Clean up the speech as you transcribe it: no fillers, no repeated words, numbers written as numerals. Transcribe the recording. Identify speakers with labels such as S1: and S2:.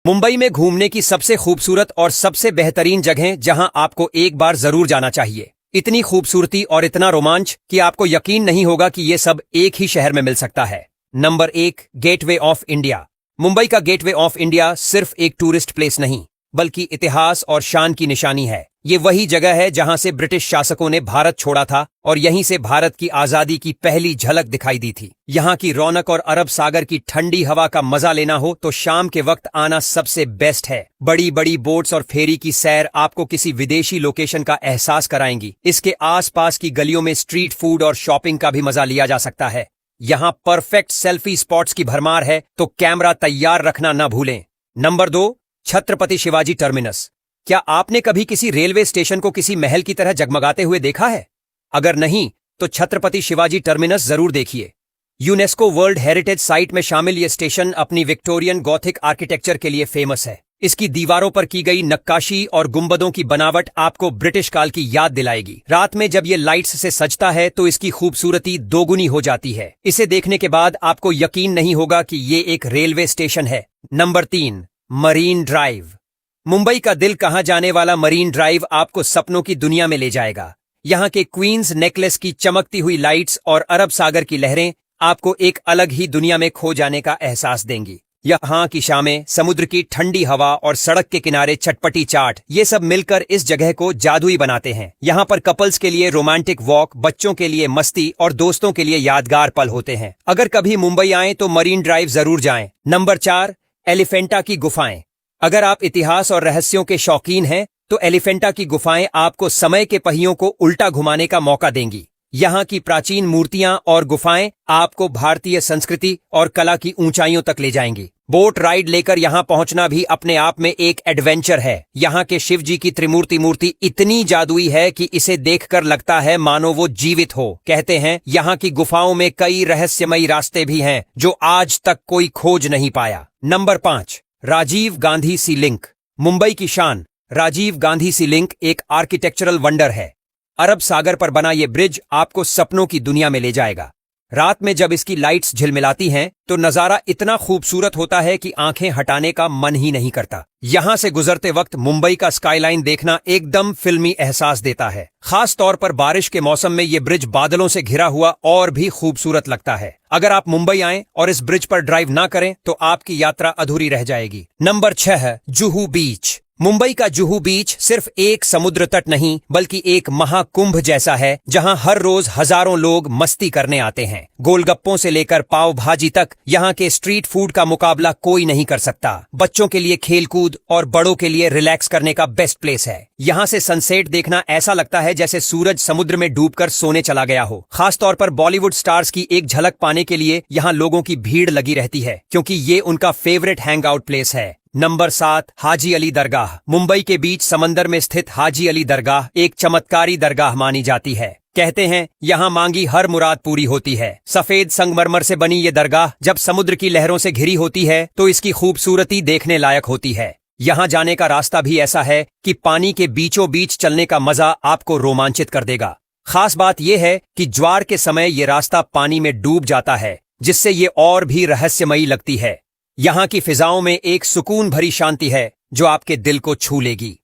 S1: मुंबई में घूमने की सबसे खूबसूरत और सबसे बेहतरीन जगह जहां आपको एक बार जरूर जाना चाहिए। इतनी खूबसूरती और इतना रोमांच कि आपको यकीन नहीं होगा कि ये सब एक ही शहर में मिल सकता है। Number 1, gateway of India. Mumbai का गेटवे ऑफ इंडिया सिर्फ एक टूरिस्ट प्लेस नहीं, बल्कि इतिहास और शान की निशानी है। ये वही जगह है जहां से ब्रिटिश शासकों ने भारत छोड़ा था और यहीं से भारत की आजादी की पहली झलक दिखाई दी थी। यहाँ की रौनक और अरब सागर की ठंडी हवा का मजा लेना हो तो शाम के वक्त आना सबसे बेस्ट है। बड़ी बड़ी बोट्स और फेरी की सैर आपको किसी विदेशी लोकेशन का एहसास कराएंगी। इसके आसपास की गलियों में स्ट्रीट फूड और शॉपिंग का भी मजा लिया जा सकता है। यहाँ परफेक्ट सेल्फी स्पॉट्स की भरमार है, तो कैमरा तैयार रखना न भूलें। Number 2, Chhatrapati Shivaji terminus. क्या आपने कभी किसी रेलवे स्टेशन को किसी महल की तरह जगमगाते हुए देखा है? अगर नहीं, तो छत्रपति शिवाजी टर्मिनस जरूर देखिए। यूनेस्को वर्ल्ड हेरिटेज साइट में शामिल ये स्टेशन अपनी विक्टोरियन गॉथिक आर्किटेक्चर के लिए फेमस है। इसकी दीवारों पर की गई नक्काशी और गुंबदों की बनावट आपको ब्रिटिश काल की याद दिलाएगी। रात में जब ये लाइट्स से सजता है तो इसकी खूबसूरती दोगुनी हो जाती है। इसे देखने के बाद आपको यकीन नहीं होगा कि ये एक रेलवे स्टेशन है। Number 3, marine drive. मुंबई का दिल कहां जाने वाला मरीन ड्राइव आपको सपनों की दुनिया में ले जाएगा। यहाँ के क्वींस नेकलेस की चमकती हुई लाइट्स और अरब सागर की लहरें आपको एक अलग ही दुनिया में खो जाने का एहसास देंगी। यहाँ की शामें, समुद्र की ठंडी हवा और सड़क के किनारे चटपटी चाट, ये सब मिलकर इस जगह को जादुई बनाते हैं। यहाँ पर कपल्स के लिए रोमांटिक वॉक, बच्चों के लिए मस्ती और दोस्तों के लिए यादगार पल होते हैं। अगर कभी मुंबई आए तो मरीन ड्राइव जरूर जाएं। नंबर 4, एलिफेंटा की गुफाएं। अगर आप इतिहास और रहस्यों के शौकीन हैं तो एलिफेंटा की गुफाएं आपको समय के पहियों को उल्टा घुमाने का मौका देंगी। यहाँ की प्राचीन मूर्तियां और गुफाएं आपको भारतीय संस्कृति और कला की ऊंचाइयों तक ले जाएंगी। बोट राइड लेकर यहाँ पहुंचना भी अपने आप में एक एडवेंचर है। यहाँ के शिव जी की त्रिमूर्ति मूर्ति इतनी जादुई है कि इसे देखकर लगता है मानो वो जीवित हो। कहते हैं यहाँ की गुफाओं में कई रहस्यमयी रास्ते भी हैं जो आज तक कोई खोज नहीं पाया। नंबर 5, राजीव गांधी सी लिंक। मुंबई की शान राजीव गांधी सी लिंक एक आर्किटेक्चरल वंडर है। अरब सागर पर बना ये ब्रिज आपको सपनों की दुनिया में ले जाएगा। रात में जब इसकी लाइट्स झिलमिलाती हैं तो नजारा इतना खूबसूरत होता है कि आंखें हटाने का मन ही नहीं करता। यहां से गुजरते वक्त मुंबई का स्काईलाइन देखना एकदम फिल्मी एहसास देता है। खास तौर पर बारिश के मौसम में ये ब्रिज बादलों से घिरा हुआ और भी खूबसूरत लगता है। अगर आप मुंबई आएं और इस ब्रिज पर ड्राइव ना करें तो आपकी यात्रा अधूरी रह जाएगी। नंबर 6, जुहू बीच। मुंबई का जुहू बीच सिर्फ एक समुद्र तट नहीं बल्कि एक महाकुंभ जैसा है, जहां हर रोज हजारों लोग मस्ती करने आते हैं। गोलगप्पों से लेकर पाव भाजी तक यहाँ के स्ट्रीट फूड का मुकाबला कोई नहीं कर सकता। बच्चों के लिए खेलकूद और बड़ों के लिए रिलैक्स करने का बेस्ट प्लेस है। यहाँ से सनसेट देखना ऐसा लगता है जैसे सूरज समुद्र में डूबकर सोने चला गया हो। खास तौर पर बॉलीवुड स्टार्स की एक झलक पाने के लिए यहाँ लोगों की भीड़ लगी रहती है, क्योंकि ये उनका फेवरेट हैंग आउट प्लेस है। नंबर 7, हाजी अली दरगाह। मुंबई के बीच समंदर में स्थित हाजी अली दरगाह एक चमत्कारी दरगाह मानी जाती है। कहते हैं यहाँ मांगी हर मुराद पूरी होती है। सफेद संगमरमर से बनी ये दरगाह जब समुद्र की लहरों से घिरी होती है तो इसकी खूबसूरती देखने लायक होती है। यहाँ जाने का रास्ता भी ऐसा है कि पानी के बीचों बीच चलने का मजा आपको रोमांचित कर देगा। खास बात यह है कि ज्वार के समय ये रास्ता पानी में डूब जाता है, जिससे ये और भी रहस्यमयी लगती है। यहाँ की फिजाओं में एक सुकून भरी शांति है जो आपके दिल को छू लेगी।